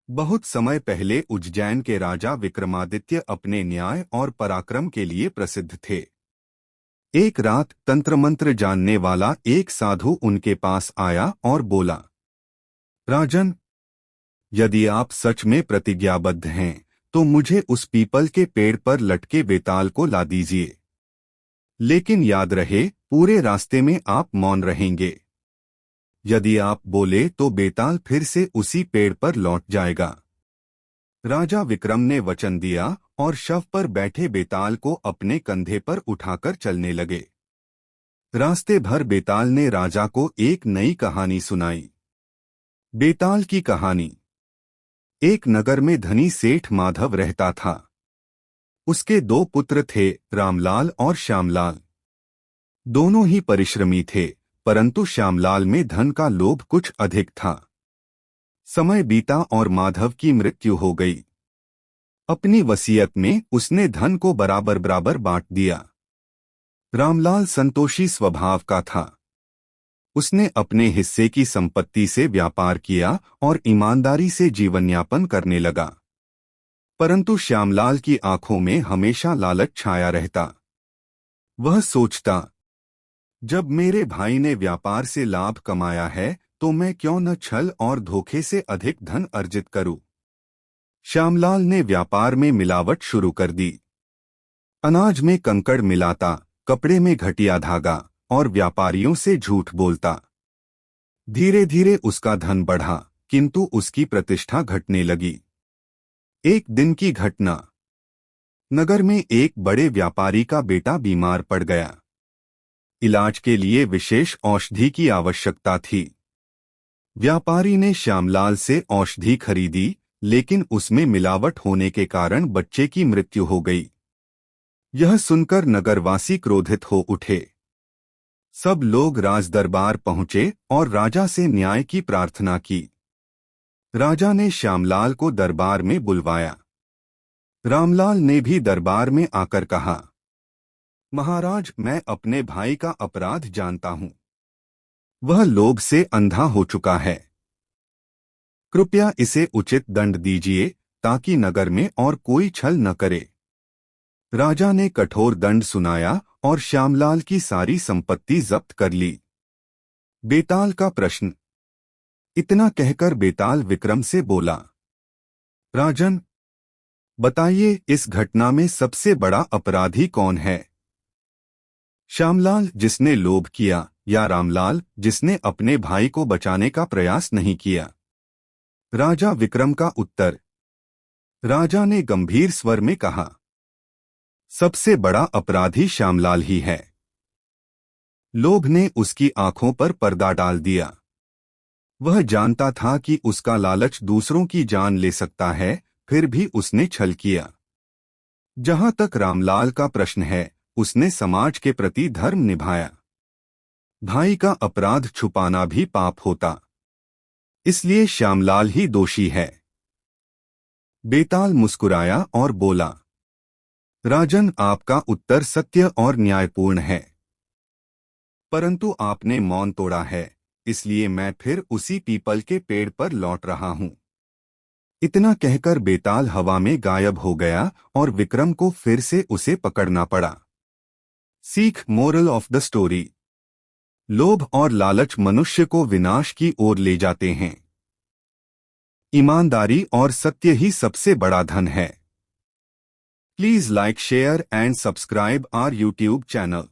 बहुत समय पहले उज्जैन के राजा विक्रमादित्य अपने न्याय और पराक्रम के लिए प्रसिद्ध थे। एक रात तंत्र मंत्र जानने वाला एक साधु उनके पास आया और बोला, राजन, यदि आप सच में प्रतिज्ञाबद्ध हैं तो मुझे उस पीपल के पेड़ पर लटके बेताल को ला दीजिए। लेकिन याद रहे, पूरे रास्ते में आप मौन रहेंगे। यदि आप बोले तो बेताल फिर से उसी पेड़ पर लौट जाएगा। राजा विक्रम ने वचन दिया और शव पर बैठे बेताल को अपने कंधे पर उठाकर चलने लगे। रास्ते भर बेताल ने राजा को एक नई कहानी सुनाई। बेताल की कहानी। एक नगर में धनी सेठ माधव रहता था। उसके दो पुत्र थे, रामलाल और श्यामलाल। दोनों ही परिश्रमी थे, परंतु श्यामलाल में धन का लोभ कुछ अधिक था। समय बीता और माधव की मृत्यु हो गई। अपनी वसीयत में उसने धन को बराबर बराबर बांट दिया। रामलाल संतोषी स्वभाव का था। उसने अपने हिस्से की संपत्ति से व्यापार किया और ईमानदारी से जीवन यापन करने लगा। परंतु श्यामलाल की आंखों में हमेशा लालच छाया रहता। वह सोचता, जब मेरे भाई ने व्यापार से लाभ कमाया है तो मैं क्यों न छल और धोखे से अधिक धन अर्जित करूं। श्यामलाल ने व्यापार में मिलावट शुरू कर दी। अनाज में कंकड़ मिलाता, कपड़े में घटिया धागा और व्यापारियों से झूठ बोलता। धीरे धीरे उसका धन बढ़ा, किंतु उसकी प्रतिष्ठा घटने लगी। एक दिन की घटना। नगर में एक बड़े व्यापारी का बेटा बीमार पड़ गया। इलाज के लिए विशेष औषधि की आवश्यकता थी। व्यापारी ने श्यामलाल से औषधि खरीदी, लेकिन उसमें मिलावट होने के कारण बच्चे की मृत्यु हो गई। यह सुनकर नगरवासी क्रोधित हो उठे। सब लोग राज दरबार पहुंचे और राजा से न्याय की प्रार्थना की। राजा ने श्यामलाल को दरबार में बुलवाया। रामलाल ने भी दरबार में आकर कहा, महाराज, मैं अपने भाई का अपराध जानता हूं। वह लोभ से अंधा हो चुका है। कृपया इसे उचित दंड दीजिए ताकि नगर में और कोई छल न करे। राजा ने कठोर दंड सुनाया और श्यामलाल की सारी संपत्ति जब्त कर ली। बेताल का प्रश्न। इतना कहकर बेताल विक्रम से बोला, राजन, बताइए, इस घटना में सबसे बड़ा अपराधी कौन है? श्यामलाल जिसने लोभ किया या रामलाल जिसने अपने भाई को बचाने का प्रयास नहीं किया? राजा विक्रम का उत्तर। राजा ने गंभीर स्वर में कहा, सबसे बड़ा अपराधी श्यामलाल ही है। लोभ ने उसकी आंखों पर पर्दा डाल दिया। वह जानता था कि उसका लालच दूसरों की जान ले सकता है, फिर भी उसने छल किया। जहां तक रामलाल का प्रश्न है, उसने समाज के प्रति धर्म निभाया। भाई का अपराध छुपाना भी पाप होता, इसलिए श्यामलाल ही दोषी है। बेताल मुस्कुराया और बोला, राजन, आपका उत्तर सत्य और न्यायपूर्ण है, परंतु आपने मौन तोड़ा है, इसलिए मैं फिर उसी पीपल के पेड़ पर लौट रहा हूं। इतना कहकर बेताल हवा में गायब हो गया और विक्रम को फिर से उसे पकड़ना पड़ा। सीख, मोरल ऑफ द स्टोरी। लोभ और लालच मनुष्य को विनाश की ओर ले जाते हैं। ईमानदारी और सत्य ही सबसे बड़ा धन है। Please like, share and subscribe our YouTube channel.